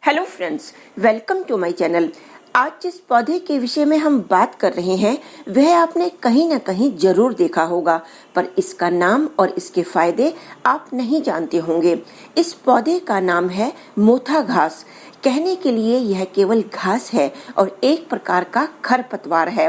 Hello friends, welcome to my channel. आज जिस पौधे के विषय में हम बात कर रहे हैं वह आपने कहीं न कहीं जरूर देखा होगा, पर इसका नाम और इसके फायदे आप नहीं जानते होंगे। इस पौधे का नाम है मोथा घास। कहने के लिए यह केवल घास है और एक प्रकार का खरपतवार है।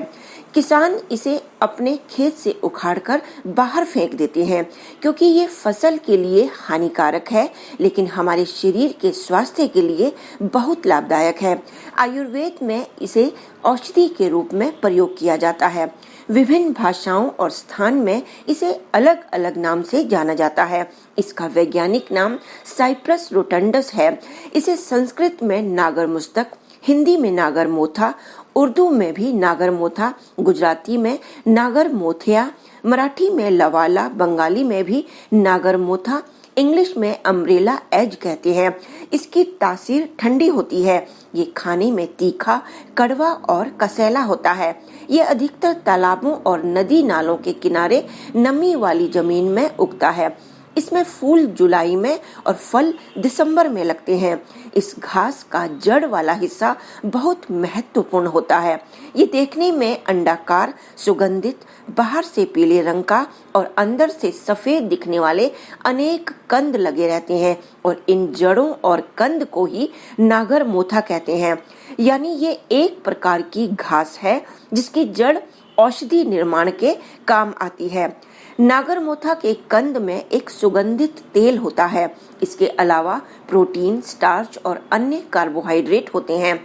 किसान इसे अपने खेत से उखाड़कर बाहर फेंक देते हैं क्योंकि ये फसल के लिए हानिकारक है, लेकिन हमारे शरीर के स्वास्थ्य के लिए बहुत लाभदायक है। आयुर्वेद में इसे औषधि के रूप में प्रयोग किया जाता है। विभिन्न भाषाओं और स्थान में इसे अलग अलग नाम से जाना जाता है। इसका वैज्ञानिक नाम साइप्रस रोटंडस है। इसे संस्कृत में नागर मुस्तक, हिंदी में नागर मोथा, उर्दू में भी नागर मोथा, गुजराती में नागर मोथिया, मराठी में लवाला, बंगाली में भी नागर मोथा, इंग्लिश में अम्ब्रेला एज कहते हैं। इसकी तासीर ठंडी होती है। ये खाने में तीखा, कड़वा और कसैला होता है। ये अधिकतर तालाबों और नदी नालों के किनारे नमी वाली जमीन में उगता है। इसमें फूल जुलाई में और फल दिसंबर में लगते हैं। इस घास का जड़ वाला हिस्सा बहुत महत्वपूर्ण होता है। ये देखने में अंडाकार, सुगंधित, बाहर से पीले रंग का और अंदर से सफेद दिखने वाले अनेक कंद लगे रहते हैं और इन जड़ों और कंद को ही नागर मोथा कहते हैं। यानी ये एक प्रकार की घास है जिसकी जड़ औषधि निर्माण के काम आती है। नागर मोथा के कंद में एक सुगंधित तेल होता है। इसके अलावा प्रोटीन, स्टार्च और अन्य कार्बोहाइड्रेट होते हैं।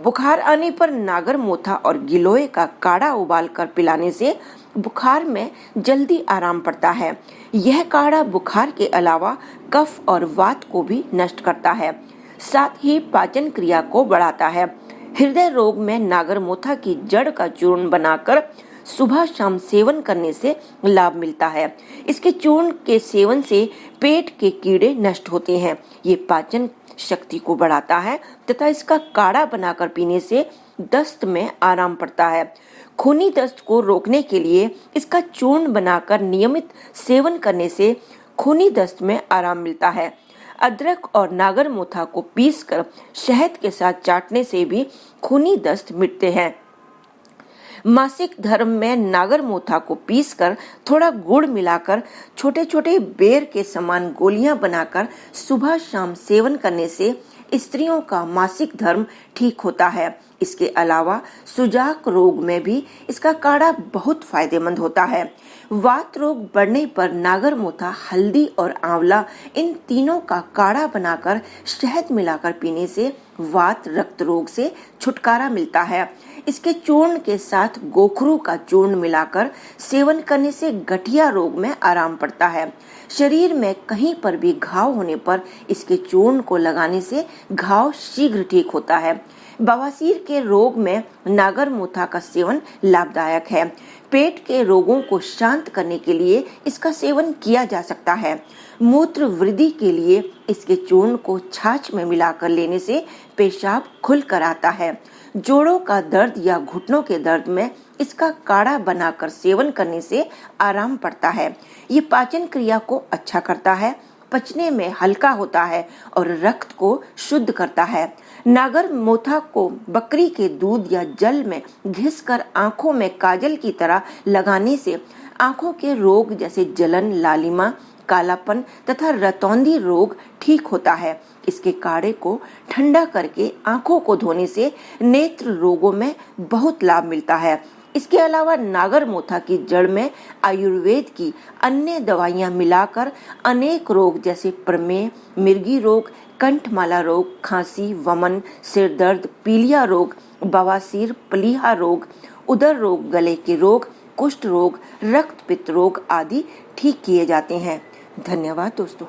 बुखार आने पर नागर मोथा और गिलोय का काढ़ा उबाल कर पिलाने से बुखार में जल्दी आराम पड़ता है। यह काढ़ा बुखार के अलावा कफ और वात को भी नष्ट करता है, साथ ही पाचन क्रिया को बढ़ाता है। हृदय रोग में नागर मोथा की जड़ का चूर्ण बनाकर सुबह शाम सेवन करने से लाभ मिलता है। इसके चूर्ण के सेवन से पेट के कीड़े नष्ट होते हैं। ये पाचन शक्ति को बढ़ाता है तथा इसका काढ़ा बनाकर पीने से दस्त में आराम पड़ता है। खूनी दस्त को रोकने के लिए इसका चूर्ण बनाकर नियमित सेवन करने से खूनी दस्त में आराम मिलता है। अदरक और नागर मोथा को पीसकर शहद के साथ चाटने से भी खूनी दस्त मिटते हैं। मासिक धर्म में नागर मोथा को पीसकर थोड़ा गुड़ मिलाकर छोटे छोटे बेर के समान गोलियां बनाकर सुबह शाम सेवन करने से स्त्रियों का मासिक धर्म ठीक होता है। इसके अलावा सुजाक रोग में भी इसका काढ़ा बहुत फायदेमंद होता है। वात रोग बढ़ने पर नागर मोथा, हल्दी और आंवला इन तीनों का काढ़ा बनाकर शहद मिलाकर पीने से वात रक्त रोग से छुटकारा मिलता है। इसके चूर्ण के साथ गोखरू का चूर्ण मिलाकर सेवन करने से गठिया रोग में आराम पड़ता है। शरीर में कहीं पर भी घाव होने पर इसके चूर्ण को लगाने से घाव शीघ्र ठीक होता है। बवासीर के रोग में नागर मोथा का सेवन लाभदायक है। पेट के रोगों को शांत करने के लिए इसका सेवन किया जा सकता है। मूत्र वृद्धि के लिए इसके चूर्ण को छाछ में मिलाकर लेने से पेशाब खुल कर आता है। जोड़ों का दर्द या घुटनों के दर्द में इसका काढ़ा बनाकर सेवन करने से आराम पड़ता है। ये पाचन क्रिया को अच्छा करता है, पचने में हल्का होता है और रक्त को शुद्ध करता है। नागर मोथा को बकरी के दूध या जल में घिसकर आंखों में काजल की तरह लगाने से आंखों के रोग जैसे जलन, लालिमा, कालापन तथा रतौंधी रोग ठीक होता है। इसके काढ़े को ठंडा करके आंखों को धोने से नेत्र रोगों में बहुत लाभ मिलता है। इसके अलावा नागर मोथा की जड़ में आयुर्वेद की अन्य दवाइयां मिलाकर अनेक रोग जैसे प्रमेह, मिर्गी रोग, कंठमाला रोग, खांसी, वमन, सिर दर्द, पीलिया रोग, बवासीर, प्लीहा रोग, उदर रोग, गले के रोग, कुष्ठ रोग, रक्त पित्त रोग आदि ठीक किए जाते हैं। धन्यवाद दोस्तों।